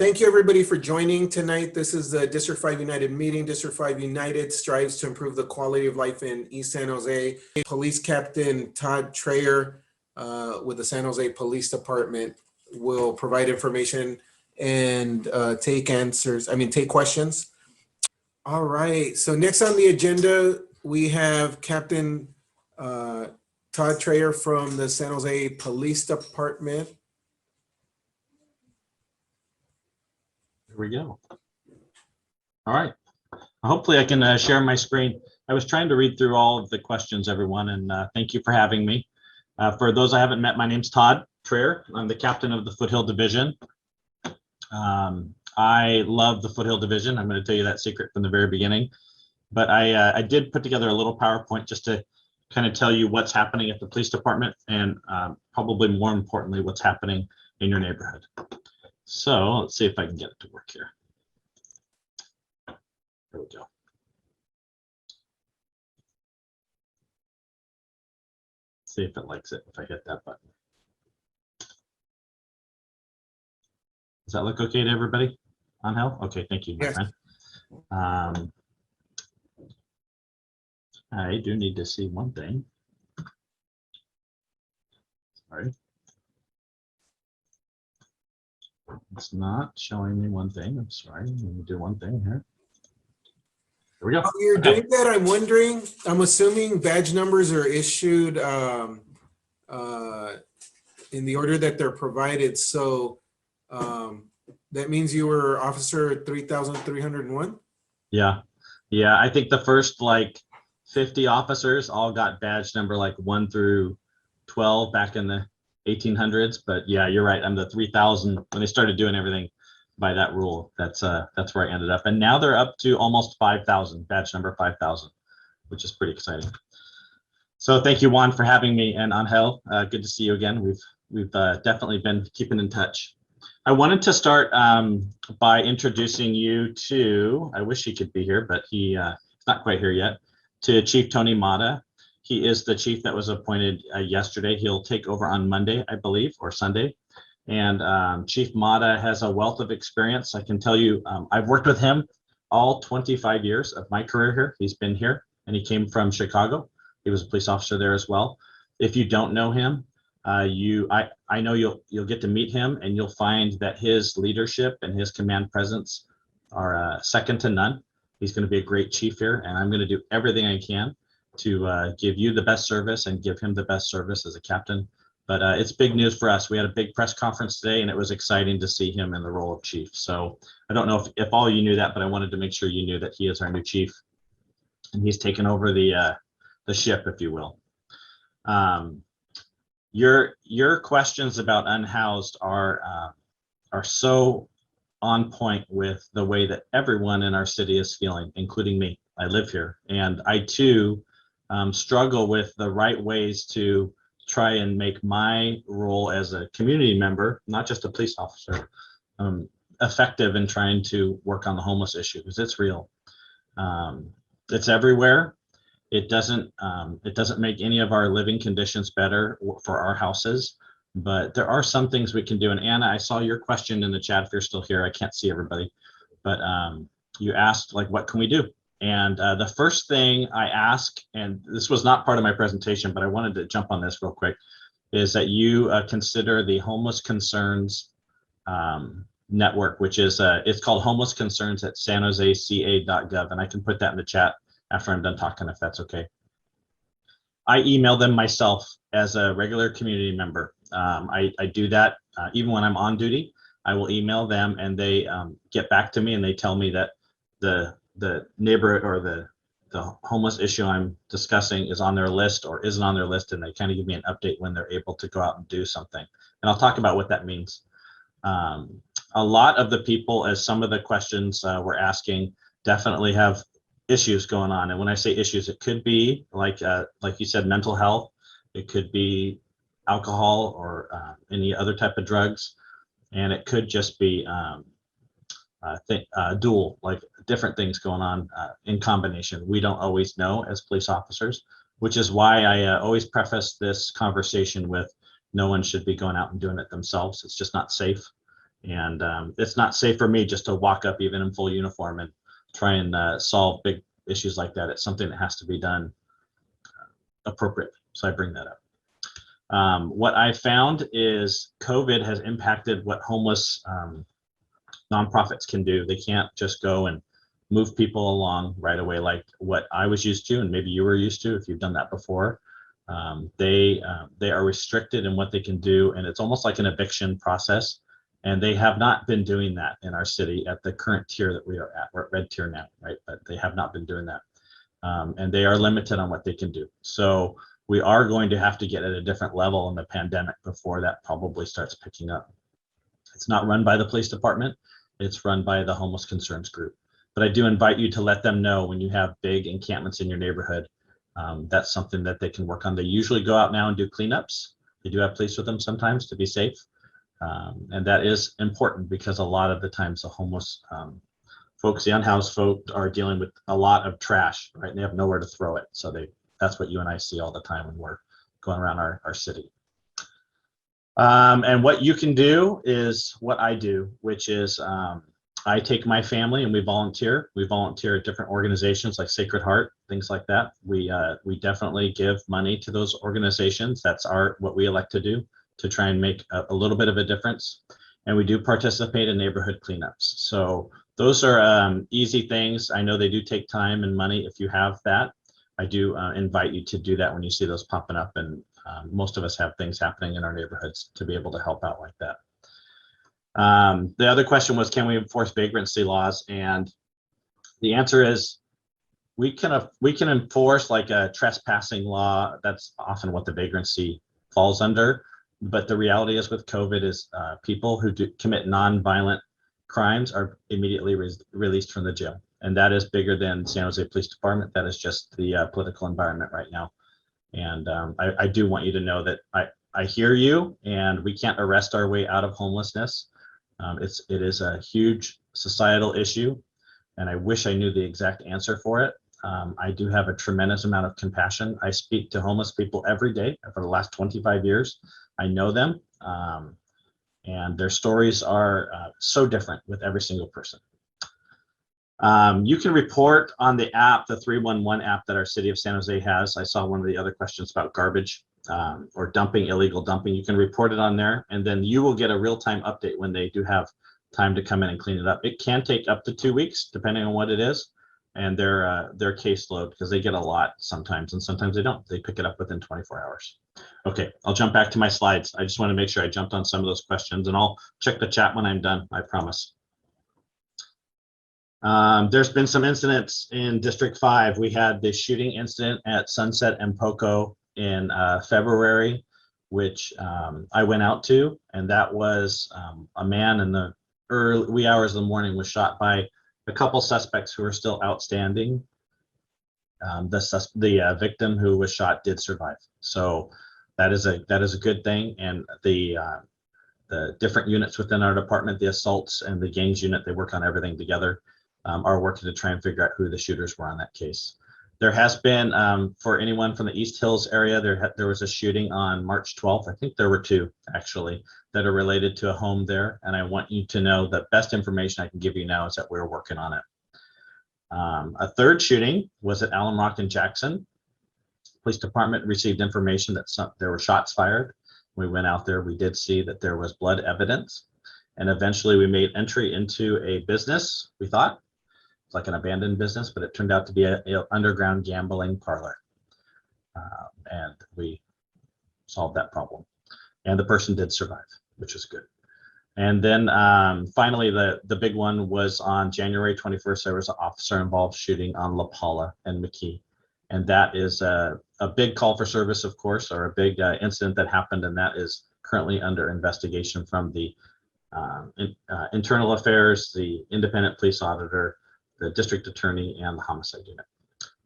Thank you, everybody, for joining tonight. This is the District 5 United meeting. District 5 United strives to improve the quality of life in East San Jose. Police Captain Todd Trayer with the San Jose Police Department will provide information and take questions. All right, so next on the agenda, we have Captain Todd Trayer from the San Jose Police Department. Here we go. All right. Hopefully I can share my screen. I was trying to read through all of the questions, everyone, and thank you for having me. For those I haven't met, my name's Todd Trayer. I'm the captain of the Foothill Division. I love the Foothill Division. I'm going to tell you that secret from the very beginning. But I did put together a little PowerPoint just to kind of tell you what's happening at the police department and probably more importantly, what's happening in your neighborhood. So let's see if I can get it to work here. There we go. See if it likes it if I hit that button. Does that look okay to everybody? Angel? Okay, thank you, my friend. I do need to see one thing. Sorry. It's not showing me one thing. I'm sorry. Let me do one thing here. There we go. While you're doing that, I'm wondering, I'm assuming badge numbers are issued in the order that they're provided. So that means you were officer 3,301? Yeah. Yeah. I think the first like 50 officers all got badge number like 1 through 12 back in the 1800s. But yeah, you're right. I'm the 3,000 when they started doing everything by that rule. That's where I ended up. And now they're up to almost 5,000, badge number 5,000, which is pretty exciting. So thank you, Juan, for having me, and Angel, good to see you again. We've definitely been keeping in touch. I wanted to start by introducing you to, I wish he could be here, but he's not quite here yet, to Chief Tony Mata. He is the chief that was appointed yesterday. He'll take over on Monday, I believe, or Sunday. And Chief Mata has a wealth of experience. I can tell you, I've worked with him all 25 years of my career here. He's been here, and he came from Chicago. He was a police officer there as well. If you don't know him, I know you'll get to meet him, and you'll find that his leadership and his command presence are second to none. He's going to be a great chief here, and I'm going to do everything I can to give you the best service and give him the best service as a captain. But it's big news for us. We had a big press conference today, and it was exciting to see him in the role of chief. So I don't know if all of you knew that, but I wanted to make sure you knew that he is our new chief, and he's taken over the ship, if you will. Your questions about Unhoused are so on point with the way that everyone in our city is feeling, including me. I live here, and I too struggle with the right ways to try and make my role as a community member, not just a police officer, effective in trying to work on the homeless issue, because it's real. It's everywhere. It doesn't make any of our living conditions better for our houses, but there are some things we can do. And Anna, I saw your question in the chat. If you're still here, I can't see everybody, but you asked, like, what can we do? And the first thing I ask, and this was not part of my presentation, but I wanted to jump on this real quick, is that you consider the Homeless Concerns Network, which is, it's called Homeless Concerns at sanjoseca.gov. And I can put that in the chat after I'm done talking, if that's okay. I email them myself as a regular community member. I do that even when I'm on duty. I will email them, and they get back to me, and they tell me that the neighborhood or the homeless issue I'm discussing is on their list or isn't on their list, and they kind of give me an update when they're able to go out and do something. And I'll talk about what that means. A lot of the people, as some of the questions we're asking, definitely have issues going on. And when I say issues, it could be like you said, mental health. It could be alcohol or any other type of drugs, and it could just be dual, like different things going on in combination. We don't always know as police officers, which is why I always preface this conversation with no one should be going out and doing it themselves. It's just not safe. And it's not safe for me just to walk up even in full uniform and try and solve big issues like that. It's something that has to be done appropriately. So I bring that up. What I found is COVID has impacted what homeless nonprofits can do. They can't just go and move people along right away like what I was used to, and maybe you were used to if you've done that before. They are restricted in what they can do, and it's almost like an eviction process. And they have not been doing that in our city at the current tier that we are at. We're at red tier now, right? But they have not been doing that. And they are limited on what they can do. So we are going to have to get at a different level in the pandemic before that probably starts picking up. It's not run by the police department. It's run by the Homeless Concerns Group. But I do invite you to let them know when you have big encampments in your neighborhood. That's something that they can work on. They usually go out now and do cleanups. They do have police with them sometimes to be safe. And that is important because a lot of the times the homeless folks, the unhoused folk, are dealing with a lot of trash, right? And they have nowhere to throw it. So that's what you and I see all the time when we're going around our city. And what you can do is what I do, which is I take my family and we volunteer. We volunteer at different organizations like Sacred Heart, things like that. We definitely give money to those organizations. That's what we elect to do, to try and make a little bit of a difference. And we do participate in neighborhood cleanups. So those are easy things. I know they do take time and money. If you have that, I do invite you to do that when you see those popping up. And most of us have things happening in our neighborhoods to be able to help out like that. The other question was, can we enforce vagrancy laws? And the answer is we can enforce like a trespassing law. That's often what the vagrancy falls under. But the reality is with COVID is people who commit non-violent crimes are immediately released from the jail. And that is bigger than San Jose Police Department. That is just the political environment right now. And I do want you to know that I hear you, and we can't arrest our way out of homelessness. It is a huge societal issue, and I wish I knew the exact answer for it. I do have a tremendous amount of compassion. I speak to homeless people every day for the last 25 years. I know them, and their stories are so different with every single person. You can report on the app, the 311 app that our city of San Jose has. I saw one of the other questions about garbage or dumping, illegal dumping. You can report it on there, and then you will get a real-time update when they do have time to come in and clean it up. It can take up to 2 weeks, depending on what it is, and their caseload, because they get a lot sometimes, and sometimes they don't. They pick it up within 24 hours. Okay, I'll jump back to my slides. I just want to make sure I jumped on some of those questions, and I'll check the chat when I'm done, I promise. There's been some incidents in District 5. We had the shooting incident at Sunset and Poco in February, which I went out to, and that was a man in the early wee hours of the morning was shot by a couple suspects who are still outstanding. The victim who was shot did survive, so that is a good thing. And the different units within our department, the assaults and the gangs unit, they work on everything together. Are working to try and figure out who the shooters were on that case. There has been, for anyone from the East Hills area, there was a shooting on March 12th. I think there were 2 actually that are related to a home there. And I want you to know the best information I can give you now is that we're working on it. A third shooting was at Allen Rock and Jackson. Police department received information that there were shots fired. We went out there, we did see that there was blood evidence. And eventually we made entry into a business, we thought. It's like an abandoned business, but it turned out to be an underground gambling parlor. And we solved that problem. And the person did survive, which is good. And then finally, the big one was on January 21st, there was an officer-involved shooting on La Paula and McKee. And that is a big call for service, of course, or a big incident that happened, and that is currently under investigation from the internal affairs, the independent police auditor, the district attorney, and the homicide unit.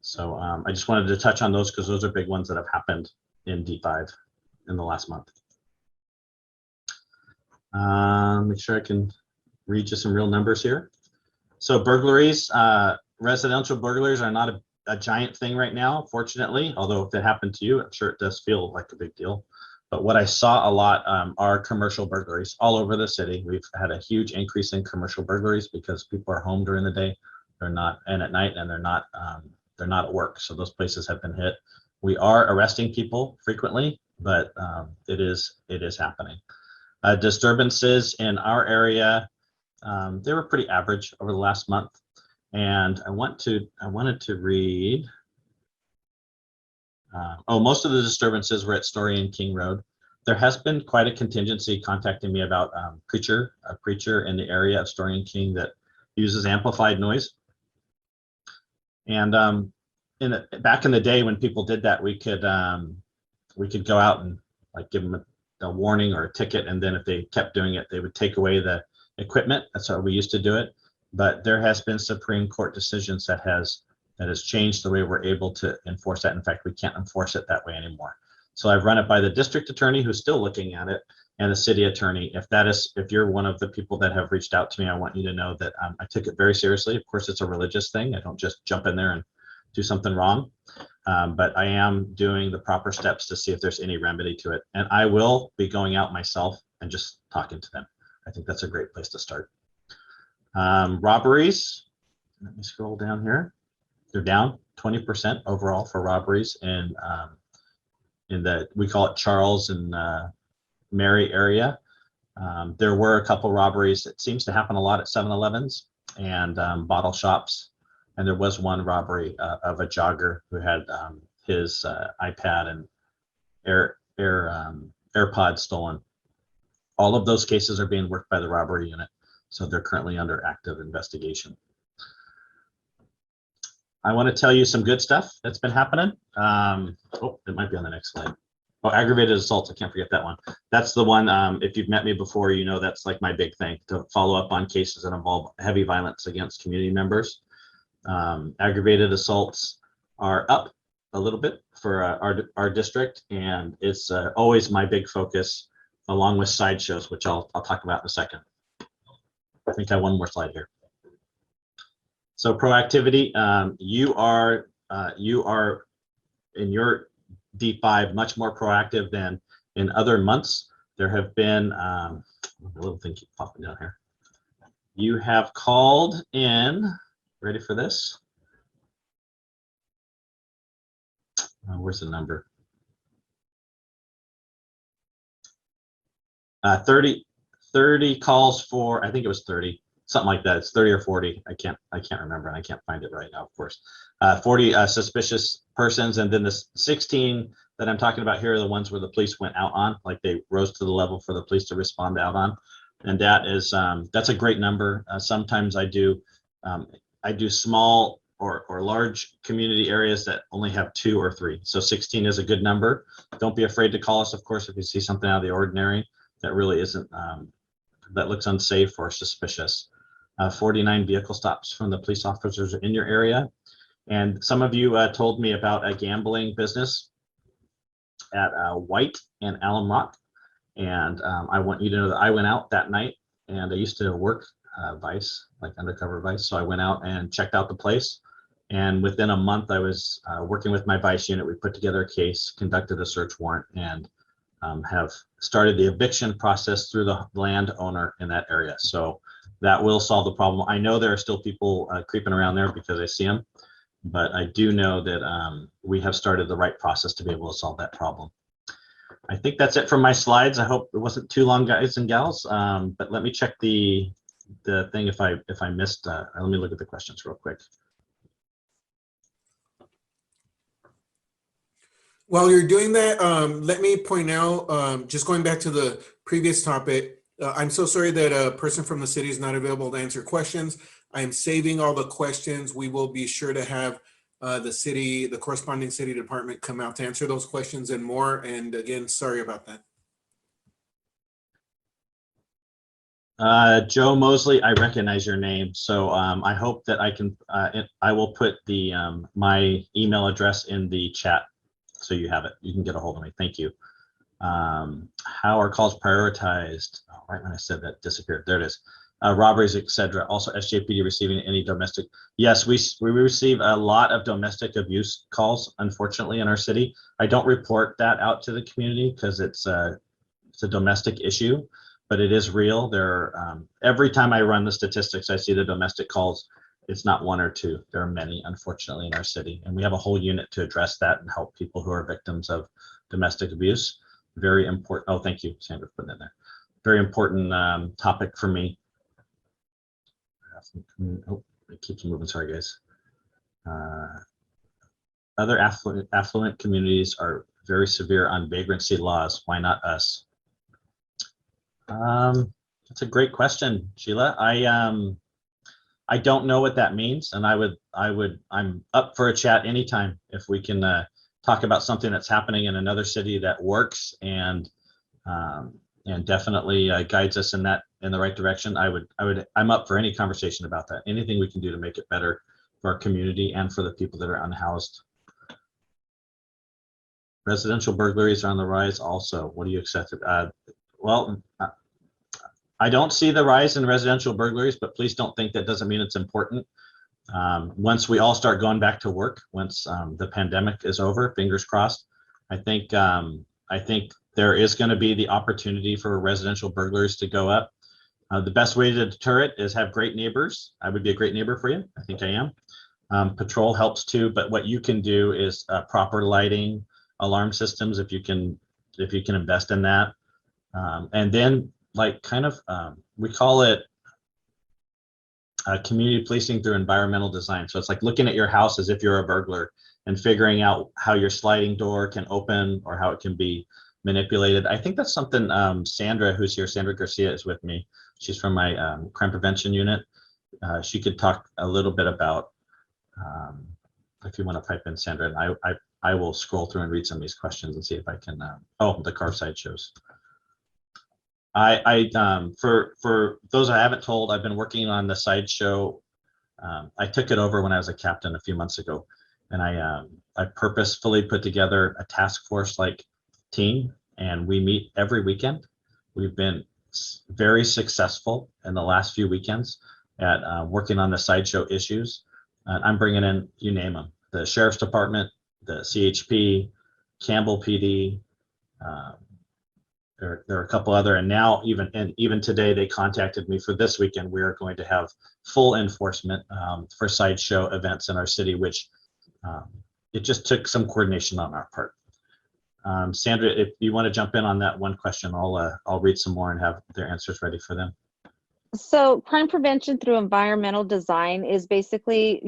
So I just wanted to touch on those because those are big ones that have happened in D5 in the last month. Make sure I can read you some real numbers here. So burglaries, residential burglaries are not a giant thing right now, fortunately, although if it happened to you, I'm sure it does feel like a big deal. But what I saw a lot are commercial burglaries all over the city. We've had a huge increase in commercial burglaries because people are home during the day, they're not, and at night, and they're not at work. So those places have been hit. We are arresting people frequently, but it is happening. Disturbances in our area, they were pretty average over the last month. And I wanted to read. Most of the disturbances were at Story and King Road. There has been quite a contingency contacting me about a preacher in the area of Story and King that uses amplified noise. And back in the day when people did that, we could go out and like give them a warning or a ticket, and then if they kept doing it, they would take away the equipment. That's how we used to do it. But there has been Supreme Court decisions that has changed the way we're able to enforce that. In fact, we can't enforce it that way anymore. So I've run it by the district attorney, who's still looking at it, and the city attorney. If you're one of the people that have reached out to me, I want you to know that I took it very seriously. Of course, it's a religious thing. I don't just jump in there and do something wrong. But I am doing the proper steps to see if there's any remedy to it. And I will be going out myself and just talking to them. I think that's a great place to start. Robberies, let me scroll down here. They're down 20% overall for robberies in the, we call it Charles and Mary area. There were a couple robberies. It seems to happen a lot at 7-Elevens and bottle shops. And there was one robbery of a jogger who had his iPad and AirPods stolen. All of those cases are being worked by the robbery unit, so they're currently under active investigation. I want to tell you some good stuff that's been happening. It might be on the next slide. Oh, aggravated assaults, I can't forget that one. That's the one, if you've met me before, you know that's like my big thing, to follow up on cases that involve heavy violence against community members. Aggravated assaults are up a little bit for our district, and it's always my big focus, along with sideshows, which I'll talk about in a second. I think I have one more slide here. So proactivity, you are in your D5 much more proactive than in other months. There have been a little thing keep popping down here. You have called in. Ready for this? Where's the number? 30 calls for, I think it was 30, something like that. It's 30 or 40. I can't remember, and I can't find it right now, of course. 40 suspicious persons, and then the 16 that I'm talking about here are the ones where the police went out on, like they rose to the level for the police to respond out on. And that is that's a great number. Sometimes I do small or large community areas that only have 2 or 3. So 16 is a good number. Don't be afraid to call us, of course, if you see something out of the ordinary that really isn't, that looks unsafe or suspicious. 49 vehicle stops from the police officers in your area. And some of you told me about a gambling business at White and Alum Rock. And I want you to know that I went out that night, and I used to work Vice, like undercover Vice. So I went out and checked out the place. And within a month, I was working with my Vice unit. We put together a case, conducted a search warrant, and have started the eviction process through the landowner in that area. So that will solve the problem. I know there are still people creeping around there because I see them, but I do know that we have started the right process to be able to solve that problem. I think that's it from my slides. I hope it wasn't too long, guys and gals, but let me check the thing if I missed. Let me look at the questions real quick. While you're doing that, let me point out, just going back to the previous topic, I'm so sorry that a person from the city is not available to answer questions. I am saving all the questions. We will be sure to have the corresponding city department come out to answer those questions and more. And again, sorry about that. Joe Mosley, I recognize your name. So I hope that I will put my email address in the chat so you have it. You can get a hold of me. Thank you. How are calls prioritized? Oh, right when I said that, disappeared. There it is. robberies, etc. Also, SJPD receiving any domestic. Yes, we receive a lot of domestic abuse calls, unfortunately, in our city. I don't report that out to the community because it's a domestic issue, but it is real. Every time I run the statistics, I see the domestic calls. It's not one or two. There are many, unfortunately, in our city, and we have a whole unit to address that and help people who are victims of domestic abuse. Very important. Oh, thank you, Sandra, for putting it there. Very important topic for me. Oh, it keeps moving. Sorry, guys. Other affluent communities are very severe on vagrancy laws. Why not us? That's a great question, Sheila. I don't know what that means, and I'm up for a chat anytime if we can talk about something that's happening in another city that works and definitely guides us in the right direction. I'm up for any conversation about that. Anything we can do to make it better for our community and for the people that are unhoused. Residential burglaries are on the rise also. What do you accept? Well, I don't see the rise in residential burglaries, but please don't think that doesn't mean it's important. Once we all start going back to work, once the pandemic is over, fingers crossed, I think there is going to be the opportunity for residential burglaries to go up. The best way to deter it is have great neighbors. I would be a great neighbor for you. I think I am. Patrol helps too, but what you can do is proper lighting, alarm systems if you can invest in that, and then like kind of we call it community policing through environmental design. So it's like looking at your house as if you're a burglar and figuring out how your sliding door can open or how it can be manipulated. I think that's something Sandra, who's here, Sandra Garcia is with me. She's from my crime prevention unit. She could talk a little bit about if you want to pipe in, Sandra, and I will scroll through and read some of these questions and see if I can. Oh, the car side shows. For those I haven't told, I've been working on the sideshow. I took it over when I was a captain a few months ago, and I purposefully put together a task force like team, and we meet every weekend. We've been very successful in the last few weekends at working on the sideshow issues. I'm bringing in, you name them, the Sheriff's Department, the CHP, Campbell PD. There are a couple other, and now even today they contacted me for this weekend. We are going to have full enforcement for sideshow events in our city, which it just took some coordination on our part. Sandra, if you want to jump in on that one question, I'll read some more and have their answers ready for them. So crime prevention through environmental design is basically,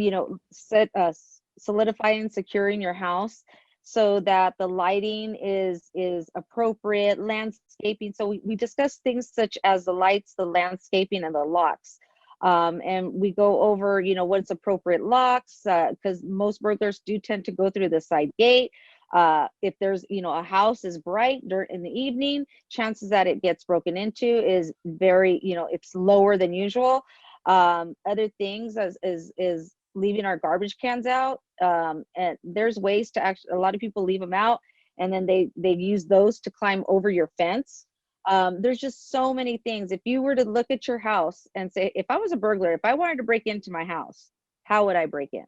solidifying and securing your house so that the lighting is appropriate, landscaping. So we discuss things such as the lights, the landscaping, and the locks. And we go over, what's appropriate locks, because most burglars do tend to go through the side gate. If there's, a house is bright in the evening, chances that it gets broken into is very, it's lower than usual. Other things is leaving our garbage cans out. And there's ways to actually, a lot of people leave them out and then they use those to climb over your fence. There's just so many things. If you were to look at your house and say, if I was a burglar, if I wanted to break into my house, how would I break in?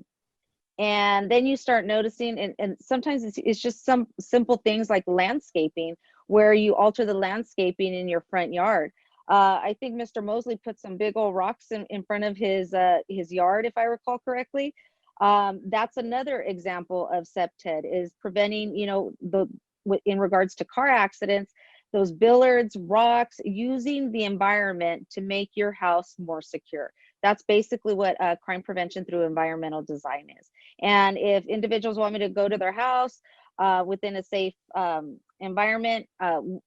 And then you start noticing, and sometimes it's just some simple things like landscaping, where you alter the landscaping in your front yard. I think Mr. Mosley put some big old rocks in front of his yard, if I recall correctly. That's another example of SEPTED, is preventing, in regards to car accidents, those billards, rocks, using the environment to make your house more secure. That's basically what crime prevention through environmental design is. And if individuals want me to go to their house within a safe environment,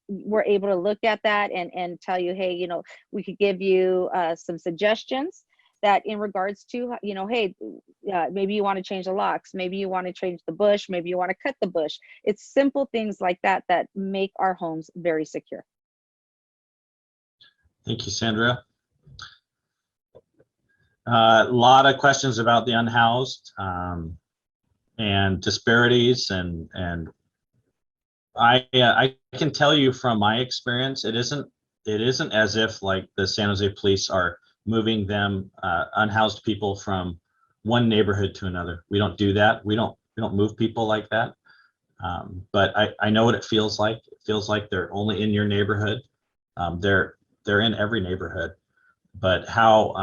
we're able to look at that and tell you, hey, we could give you some suggestions that in regards to, hey, maybe you want to change the locks, maybe you want to change the bush, maybe you want to cut the bush. It's simple things like that that make our homes very secure. Thank you, Sandra. A lot of questions about the unhoused and disparities, and I can tell you from my experience, it isn't as if like the San Jose police are moving them, unhoused people from one neighborhood to another. We don't do that. We don't move people like that. But I know what it feels like. It feels like they're only in your neighborhood. They're in every neighborhood, but how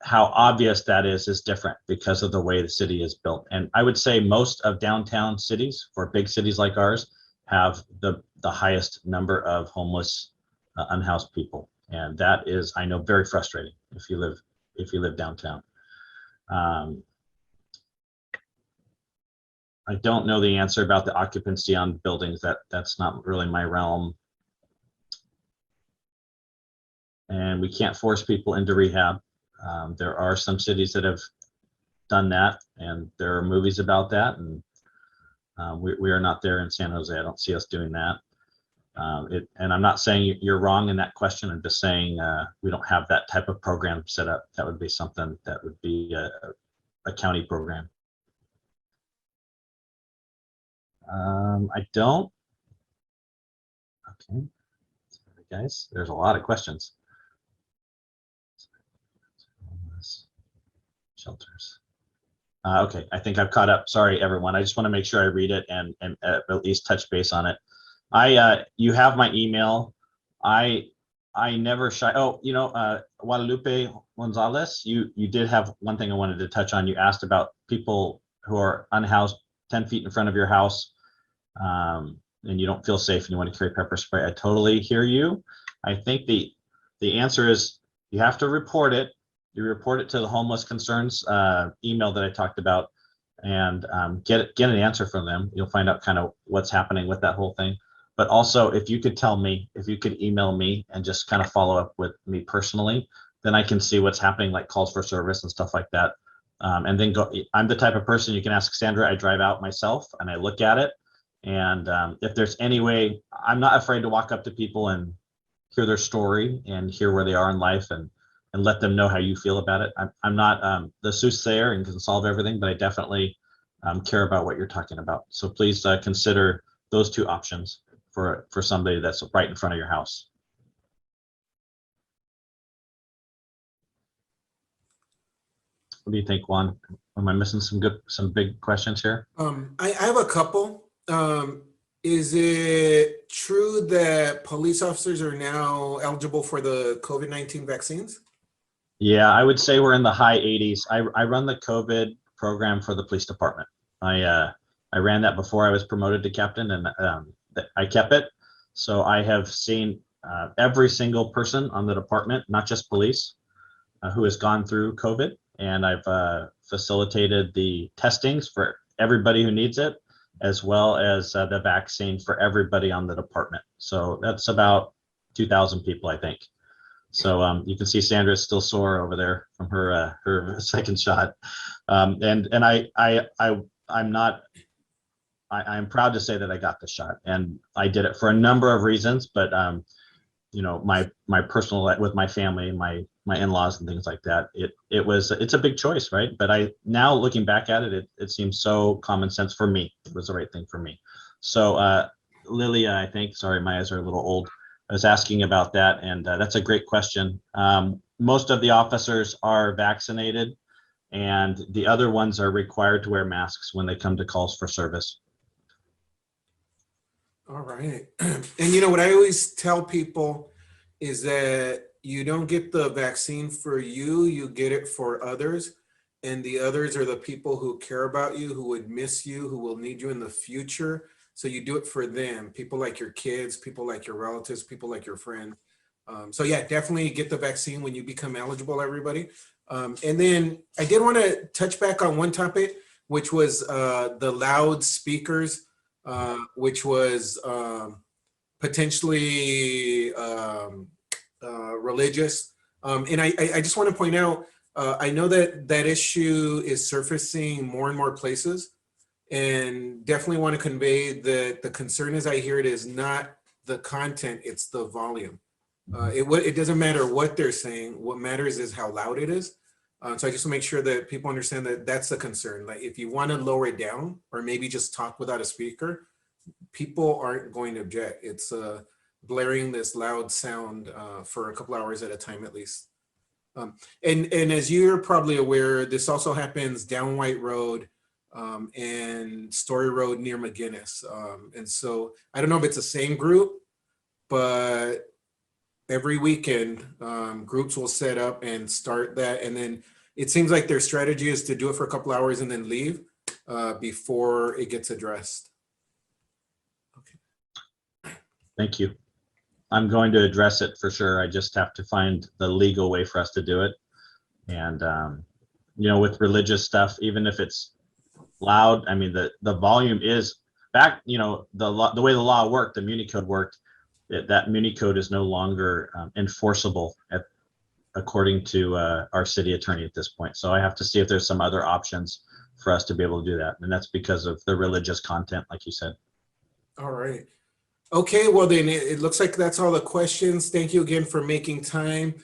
obvious that is different because of the way the city is built. And I would say most of downtown cities, for big cities like ours, have the highest number of homeless, unhoused people, and that is, I know, very frustrating if you live downtown. I don't know the answer about the occupancy on buildings. That's not really my realm. And we can't force people into rehab. There are some cities that have done that, and there are movies about that, and we are not there in San Jose. I don't see us doing that. And I'm not saying you're wrong in that question. I'm just saying we don't have that type of program set up. That would be something that would be a county program. I don't. Okay, sorry guys, there's a lot of questions. Shelters. Okay, I think I've caught up. Sorry, everyone. I just want to make sure I read it and at least touch base on it. You have my email. I never shy. Oh, Guadalupe Gonzalez, you did have one thing I wanted to touch on. You asked about people who are unhoused 10 feet in front of your house, and you don't feel safe and you want to carry pepper spray. I totally hear you. I think the answer is you have to report it. You report it to the homeless concerns email that I talked about, and get an answer from them. You'll find out kind of what's happening with that whole thing. But also, if you could email me and just kind of follow up with me personally, then I can see what's happening, like calls for service and stuff like that. And then I'm the type of person you can ask Sandra. I drive out myself and I look at it. And if there's any way, I'm not afraid to walk up to people and hear their story and hear where they are in life and let them know how you feel about it. I'm not the soothsayer and can solve everything, but I definitely care about what you're talking about. So please consider those two options for somebody that's right in front of your house. What do you think, Juan? Am I missing some big questions here? I have a couple. Is it true that police officers are now eligible for the COVID-19 vaccines? Yeah, I would say we're in the high 80s. I run the COVID program for the police department. I ran that before I was promoted to captain, and I kept it. So I have seen every single person on the department, not just police, who has gone through COVID, and I've facilitated the testings for everybody who needs it, as well as the vaccine for everybody on the department. So that's about 2,000 people, I think. So you can see Sandra's still sore over there from her second shot, and I'm proud to say that I got the shot, and I did it for a number of reasons. But my personal, with my family, my in-laws and things like that, it's a big choice, right? But now looking back at it, it seems so common sense for me. It was the right thing for me. So Lilia, I think, sorry, my eyes are a little old. I was asking about that, and that's a great question. Most of the officers are vaccinated, and the other ones are required to wear masks when they come to calls for service. All right. And what I always tell people is that you don't get the vaccine for you, you get it for others. And the others are the people who care about you, who would miss you, who will need you in the future. So you do it for them, people like your kids, people like your relatives, people like your friends. So yeah, definitely get the vaccine when you become eligible, everybody. And then I did want to touch back on one topic, which was the loudspeakers, which was potentially religious. And I just want to point out, I know that issue is surfacing more and more places, and definitely want to convey that the concern, as I hear it, is not the content, it's the volume. It doesn't matter what they're saying. What matters is how loud it is. So I just want to make sure that people understand that that's the concern. Like if you want to lower it down or maybe just talk without a speaker, people aren't going to object. It's blaring this loud sound for a couple hours at a time at least. And as you're probably aware, this also happens down White Road and Story Road near McGinnis. And so I don't know if it's the same group, but every weekend groups will set up and start that. And then it seems like their strategy is to do it for a couple hours and then leave before it gets addressed. Okay. Thank you. I'm going to address it for sure. I just have to find the legal way for us to do it. And, you know, with religious stuff, even if it's loud, I mean, the volume is back, you know, the way the law worked, the Muni Code worked, that Muni Code is no longer enforceable according to our city attorney at this point. So I have to see if there's some other options for us to be able to do that. And that's because of the religious content, like you said. All right. Okay, well then it looks like that's all the questions. Thank you again for making time.